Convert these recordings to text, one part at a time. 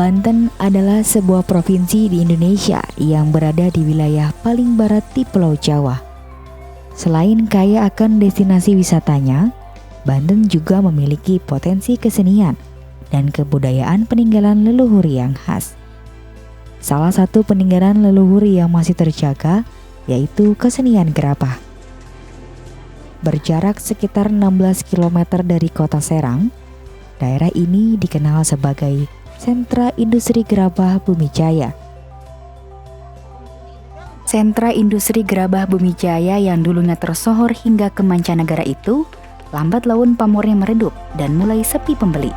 Banten adalah sebuah provinsi di Indonesia yang berada di wilayah paling barat di Pulau Jawa. Selain kaya akan destinasi wisatanya, Banten juga memiliki potensi kesenian dan kebudayaan peninggalan leluhur yang khas. Salah satu peninggalan leluhur yang masih terjaga yaitu kesenian gerabah. Berjarak sekitar 16 km dari kota Serang, daerah ini dikenal sebagai Sentra Industri Gerabah Bumijaya. Sentra Industri Gerabah Bumijaya yang dulunya tersohor hingga ke mancanegara itu, lambat laun pamornya meredup dan mulai sepi pembeli.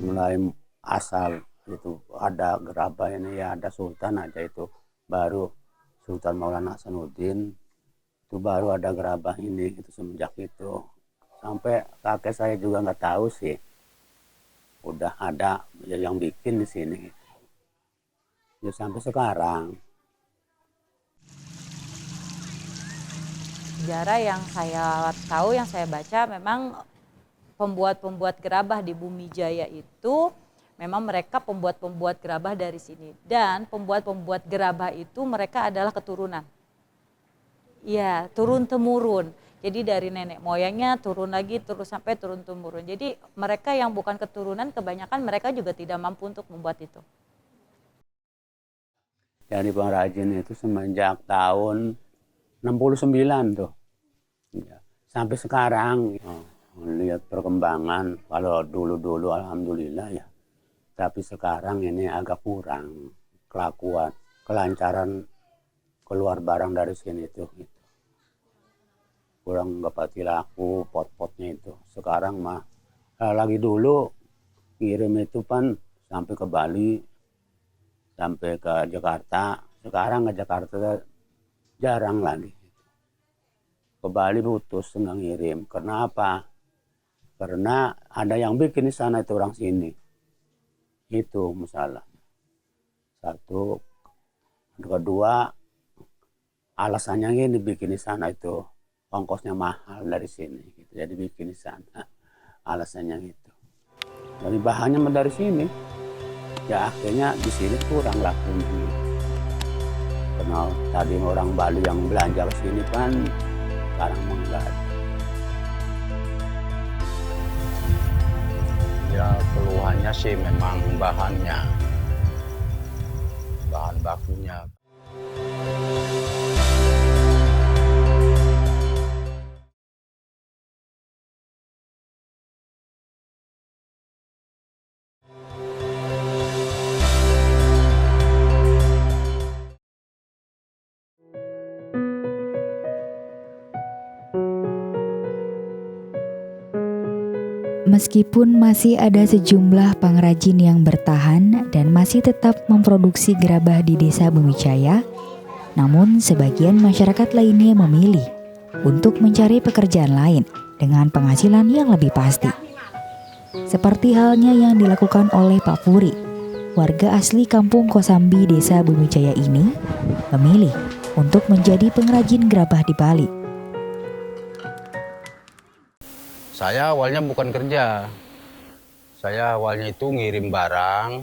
Mulai asal itu ada gerabah ini ya, ada Sultan aja itu, baru Sultan Maulana Hasanuddin itu baru ada gerabah ini, itu semenjak itu sampai kakek saya juga nggak tahu sih udah ada yang bikin di sini ya sampai sekarang. Sejarah yang saya tahu, yang saya baca, memang pembuat gerabah di Bumijaya itu memang mereka pembuat gerabah dari sini, dan pembuat gerabah itu mereka adalah keturunan. Ya, turun temurun. Jadi dari nenek moyangnya turun lagi terus sampai turun temurun. Jadi mereka yang bukan keturunan kebanyakan mereka juga tidak mampu untuk membuat itu. Jadi pengrajin itu semenjak tahun 69 tuh ya, sampai sekarang. Lihat perkembangan, kalau dulu alhamdulillah ya, tapi sekarang ini agak kurang kelakuan, kelancaran keluar barang dari sini tuh gitu. Kurang pati laku pot-potnya itu. Sekarang mah lagi dulu kirim itu kan sampai ke Bali, sampai ke Jakarta. Sekarang ke Jakarta jarang lagi. Ke Bali putus nggak ngirim. Kenapa? Karena ada yang bikin di sana itu orang sini. Itu masalah. Satu. Kedua, alasannya ini bikin di sana itu ongkosnya mahal dari sini. Gitu. Jadi bikin di sana. Alasannya itu. Dari bahannya dari sini. Ya akhirnya di sini kurang lakunya. Karena tadi orang Bali yang belanja ke sini kan sekarang enggak. Ya keluhannya sih memang bahannya, bahan bakunya. Meskipun masih ada sejumlah pengrajin yang bertahan dan masih tetap memproduksi gerabah di Desa Bumijaya, namun sebagian masyarakat lainnya memilih untuk mencari pekerjaan lain dengan penghasilan yang lebih pasti. Seperti halnya yang dilakukan oleh Pak Puri, warga asli kampung Kosambi Desa Bumijaya ini memilih untuk menjadi pengrajin gerabah di Bali. Saya awalnya bukan kerja. Saya awalnya itu ngirim barang,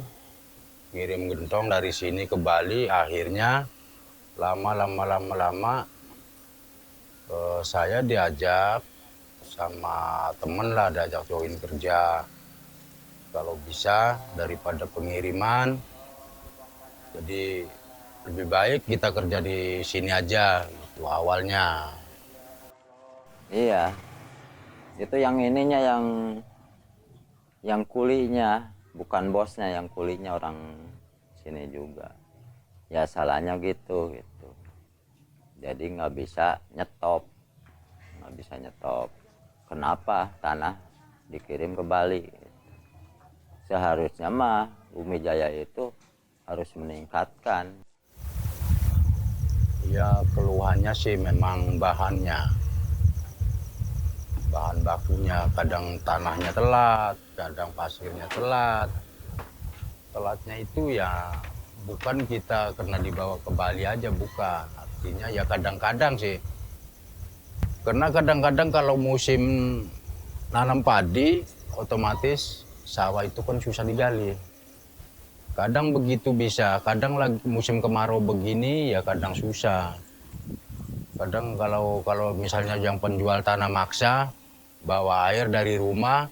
ngirim gentong dari sini ke Bali. Akhirnya lama saya diajak sama temen lah, diajak join kerja. Kalau bisa daripada pengiriman, jadi lebih baik kita kerja di sini aja gitu awalnya. Iya. Itu yang ininya yang kulinya, bukan bosnya, yang kulinya orang sini juga. Ya salahnya gitu. Jadi nggak bisa nyetop. nggak bisa nyetop. Kenapa tanah dikirim ke Bali? Seharusnya mah Bumi Jaya itu harus meningkatkan. Ya keluhannya sih memang bahannya, bahan bakunya, kadang tanahnya telat, kadang pasirnya telat. Telatnya itu ya bukan kita karena dibawa ke Bali aja, bukan. Artinya ya kadang-kadang sih. Karena kadang-kadang kalau musim nanam padi, otomatis sawah itu kan susah digali. Kadang begitu bisa, kadang lagi musim kemarau begini ya kadang susah. Kadang kalau misalnya yang penjual tanah maksa bawa air dari rumah,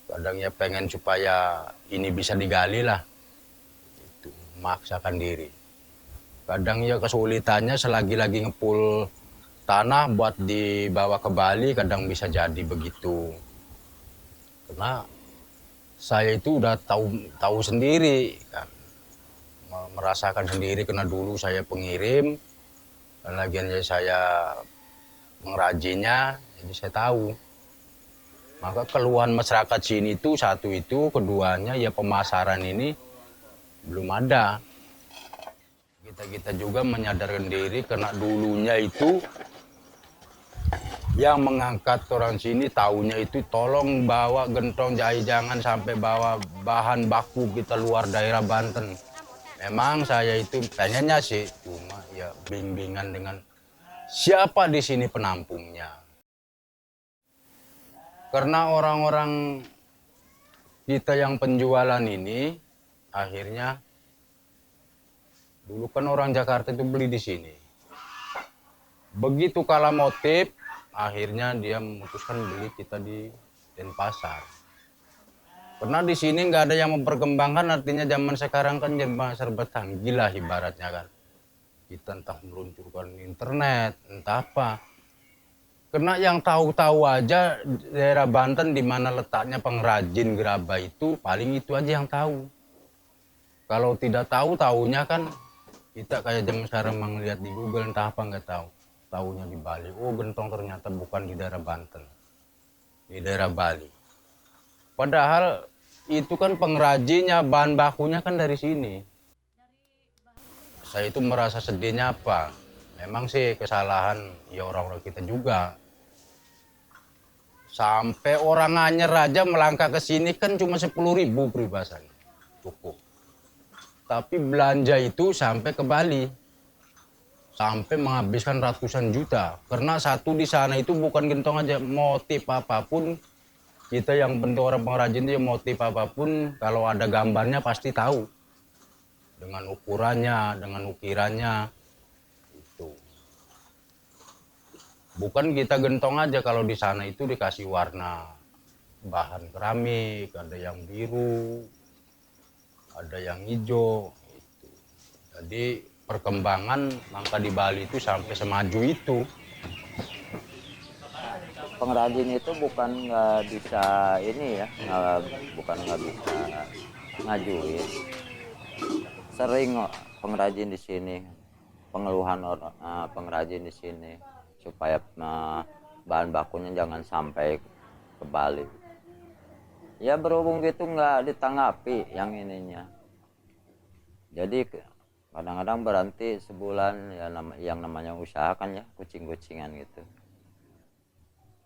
kadang ya pengen supaya ini bisa digali lah, itu maksakan diri. Kadang ya kesulitannya selagi lagi ngepul tanah buat dibawa ke Bali, kadang bisa jadi begitu. Karena saya itu udah tahu sendiri kan, merasakan sendiri karena dulu saya pengirim, dan lagian saya mengrajinnya, jadi saya tahu. Maka keluhan masyarakat sini itu satu itu, keduanya ya pemasaran ini belum ada. Kita juga menyadarkan diri karena dulunya itu yang mengangkat orang sini tahunya itu tolong bawa gentong jahe, jangan sampai bawa bahan baku kita luar daerah Banten. Memang saya itu pengennya sih, cuma ya bimbingan dengan siapa di sini penampungnya. Karena orang-orang kita yang penjualan ini akhirnya dulu kan orang Jakarta itu beli di sini. Begitu kalah motif, akhirnya dia memutuskan beli kita di Denpasar. Karena di sini nggak ada yang memperkembangkan, artinya zaman sekarang kan serba canggih lah ibaratnya kan. Kita entah meluncurkan internet, entah apa. Karena yang tahu-tahu aja daerah Banten di mana letaknya pengrajin gerabah itu, paling itu aja yang tahu. Kalau tidak tahu, tahunya kan kita kayak zaman sekarang melihat di Google entah apa nggak tahu. Tahunya di Bali. Oh, gentong ternyata bukan di daerah Banten, di daerah Bali. Padahal itu kan pengrajinnya, bahan bakunya kan dari sini. Saya itu merasa sedihnya apa? Memang sih kesalahan ya orang-orang kita juga. Sampai orang Anyer aja melangkah ke sini kan cuma 10.000 peribasan. Cukup. Tapi belanja itu sampai ke Bali. Sampai menghabiskan ratusan juta. Karena satu di sana itu bukan gentong aja, motif apapun. Kita yang bentuk orang pengrajin itu motif apapun, kalau ada gambarnya pasti tahu. Dengan ukurannya, dengan ukirannya. Itu. Bukan kita gentong aja, kalau di sana itu dikasih warna bahan keramik, ada yang biru, ada yang hijau. Itu. Jadi perkembangan langka di Bali itu sampai semaju itu. Pengrajin itu bukan nggak bisa ini ya, bukan nggak bisa ngajuin. Sering pengrajin di sini, pengeluhan orang pengrajin di sini supaya bahan bakunya jangan sampai ke Bali. Ya berhubung gitu nggak ditanggapi yang ininya. Jadi kadang-kadang berhenti sebulan ya, yang namanya usaha kan ya, kucing-kucingan gitu.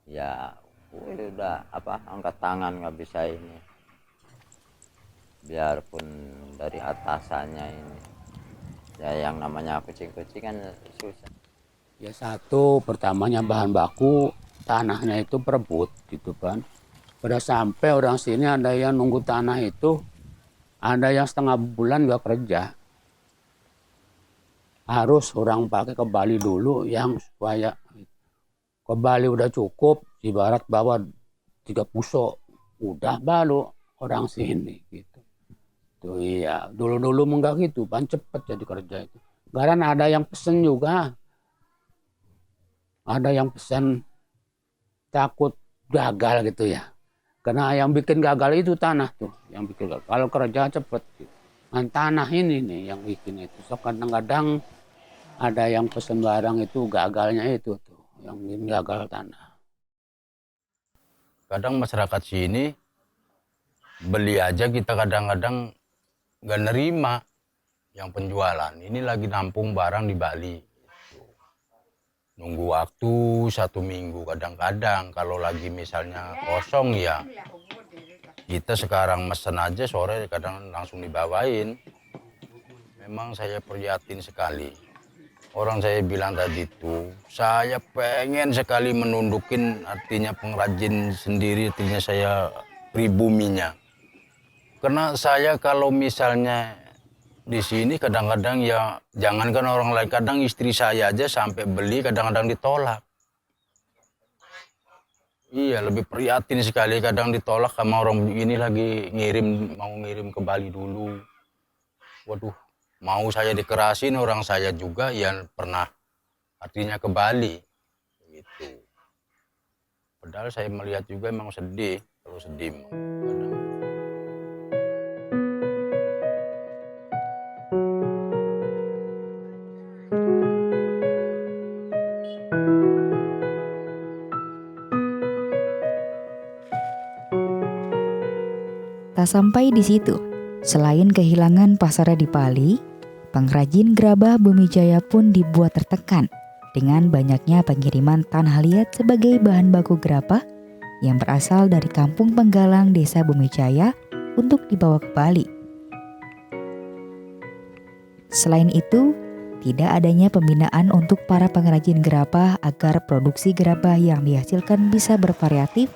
Ya udah angkat tangan nggak bisa ini. Biarpun dari atasannya ini. Ya yang namanya kucing-kucingan susah. Ya satu, pertamanya bahan baku, tanahnya itu perebut gitu kan. Pada sampai orang sini ada yang nunggu tanah itu, ada yang setengah bulan gak kerja. Harus orang pakai ke Bali dulu yang supaya ke Bali udah cukup, ibarat bawa 3 pusok, udah baru orang sini gitu. Tuh iya, dulu-dulu enggak gitu, pan cepet jadi kerja itu. Sekarang ada yang pesen juga. Ada yang pesen takut gagal gitu ya. Karena yang bikin gagal itu tanah tuh, yang bikin gagal. Kalau kerja cepet gitu. Nah, tanah ini nih yang bikin itu. So kadang-kadang ada yang pesen barang itu gagalnya itu tuh. yang gagal tanah. Kadang masyarakat sini beli aja kita kadang-kadang nggak nerima yang penjualan. Ini lagi nampung barang di Bali. Nunggu waktu 1 minggu kadang-kadang. Kalau lagi misalnya kosong ya kita sekarang mesen aja sore kadang langsung dibawain. Memang saya prihatin sekali. Orang saya bilang tadi itu, saya pengen sekali menundukin artinya pengrajin sendiri, artinya saya pribuminya. Karena saya kalau misalnya di sini kadang-kadang ya jangankan orang lain, kadang istri saya aja sampai beli kadang-kadang ditolak. Iya, lebih prihatin sekali kadang ditolak sama orang ini lagi mau ngirim ke Bali dulu. Waduh, mau saya dikerasin orang saya juga yang pernah artinya ke Bali gitu. Padahal saya melihat juga emang sedih, kalau sedih kadang. Tak sampai di situ, selain kehilangan pasarnya di Bali, pengrajin gerabah Bumijaya pun dibuat tertekan dengan banyaknya pengiriman tanah liat sebagai bahan baku gerabah yang berasal dari Kampung Penggalang Desa Bumijaya untuk dibawa ke Bali. Selain itu, tidak adanya pembinaan untuk para pengrajin gerabah agar produksi gerabah yang dihasilkan bisa bervariatif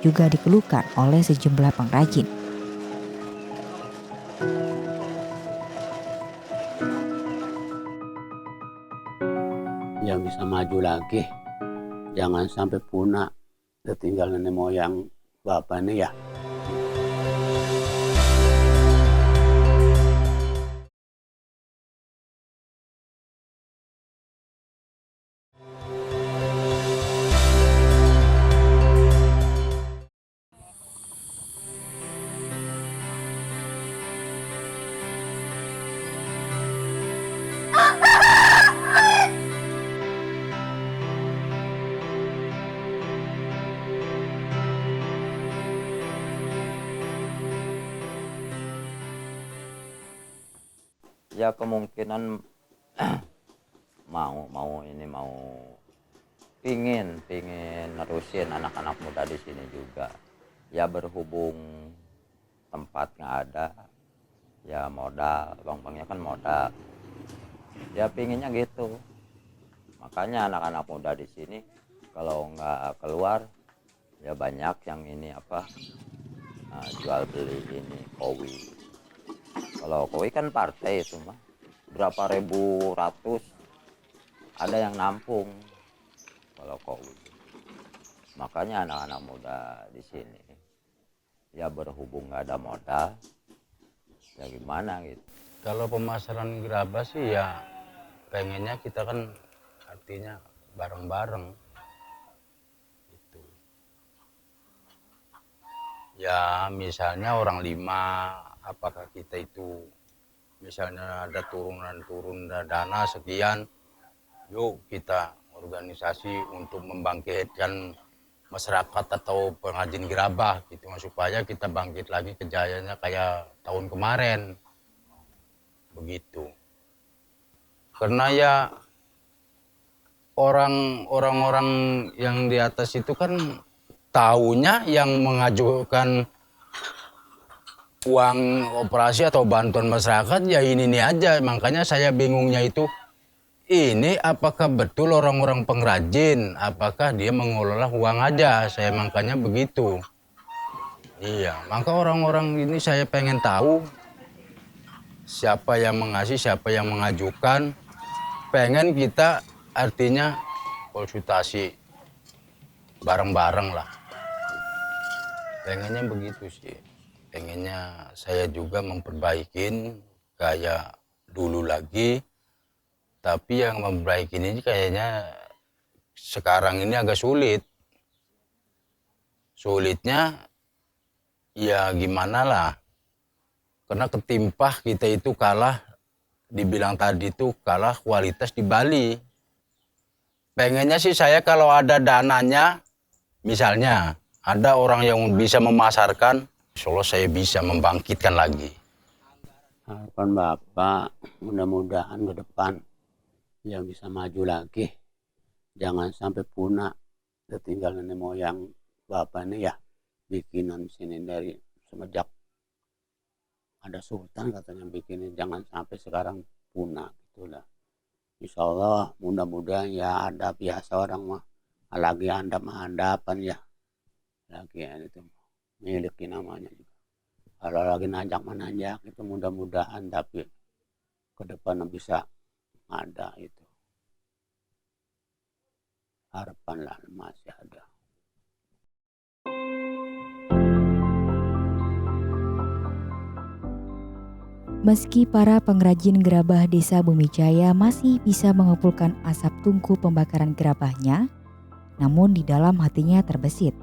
juga dikeluhkan oleh sejumlah pengrajin. Yang bisa maju lagi, jangan sampai punah, tertinggal nenek moyang bapak ini ya. Ya kemungkinan mau pingin nerusin anak-anak muda di sini juga. Ya berhubung tempat nggak ada, ya modal, bang-bangnya kan modal. Ya pinginnya gitu. Makanya anak-anak muda di sini kalau nggak keluar, ya banyak yang ini jual beli ini kowi. Kalau kowi kan partai itu mah berapa ribu ratus ada yang nampung kalau kowi. Makanya anak-anak muda di sini ya berhubung nggak ada modal ya gimana gitu. Kalau pemasaran gerabah sih ya pengennya kita kan artinya bareng-bareng gitu. Ya misalnya orang 5, apakah kita itu misalnya ada turun dana sekian, yuk kita organisasi untuk membangkitkan masyarakat atau pengrajin gerabah gitu, supaya kita bangkit lagi kejayaannya kayak tahun kemarin begitu. Karena ya orang-orang yang di atas itu kan taunya yang mengajukan uang operasi atau bantuan masyarakat ya ini aja. Makanya saya bingungnya itu, ini apakah betul orang-orang pengrajin, apakah dia mengelola uang aja, saya makanya begitu. Iya, maka orang-orang ini saya pengen tahu siapa yang mengasih, siapa yang mengajukan. Pengen kita artinya konsultasi bareng-bareng lah. Pengennya begitu sih. Pengennya saya juga memperbaikin kayak dulu lagi, tapi yang memperbaikin ini kayaknya sekarang ini agak sulit. Sulitnya ya gimana lah, karena ketimpah kita itu kalah, dibilang tadi itu kalah kualitas di Bali. Pengennya sih saya kalau ada dananya, misalnya ada orang yang bisa memasarkan, insya Allah saya bisa membangkitkan lagi. Harapan Bapak mudah-mudahan ke depan yang bisa maju lagi. Jangan sampai punah tertinggal nenek moyang Bapak ini ya. Bikinan sini dari semenjak ada sultan katanya bikinin, jangan sampai sekarang punah gitulah. Insya Allah mudah-mudahan ya ada biasa orang mah lagi handap-handapan ya. Lagi ya itu miliki namanya juga. Kalau lagi nanjak-menanjak itu mudah-mudahan tapi ke depan bisa ada itu. Harapan lah masih ada. Meski para pengrajin gerabah Desa Bumijaya masih bisa mengumpulkan asap tungku pembakaran gerabahnya, namun di dalam hatinya terbesit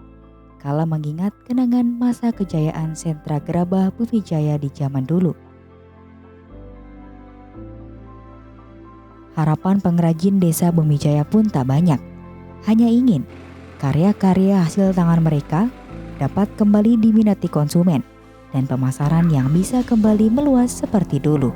kala mengingat kenangan masa kejayaan sentra gerabah Bumijaya di zaman dulu. Harapan pengrajin Desa Bumijaya pun tak banyak, hanya ingin karya-karya hasil tangan mereka dapat kembali diminati konsumen dan pemasaran yang bisa kembali meluas seperti dulu.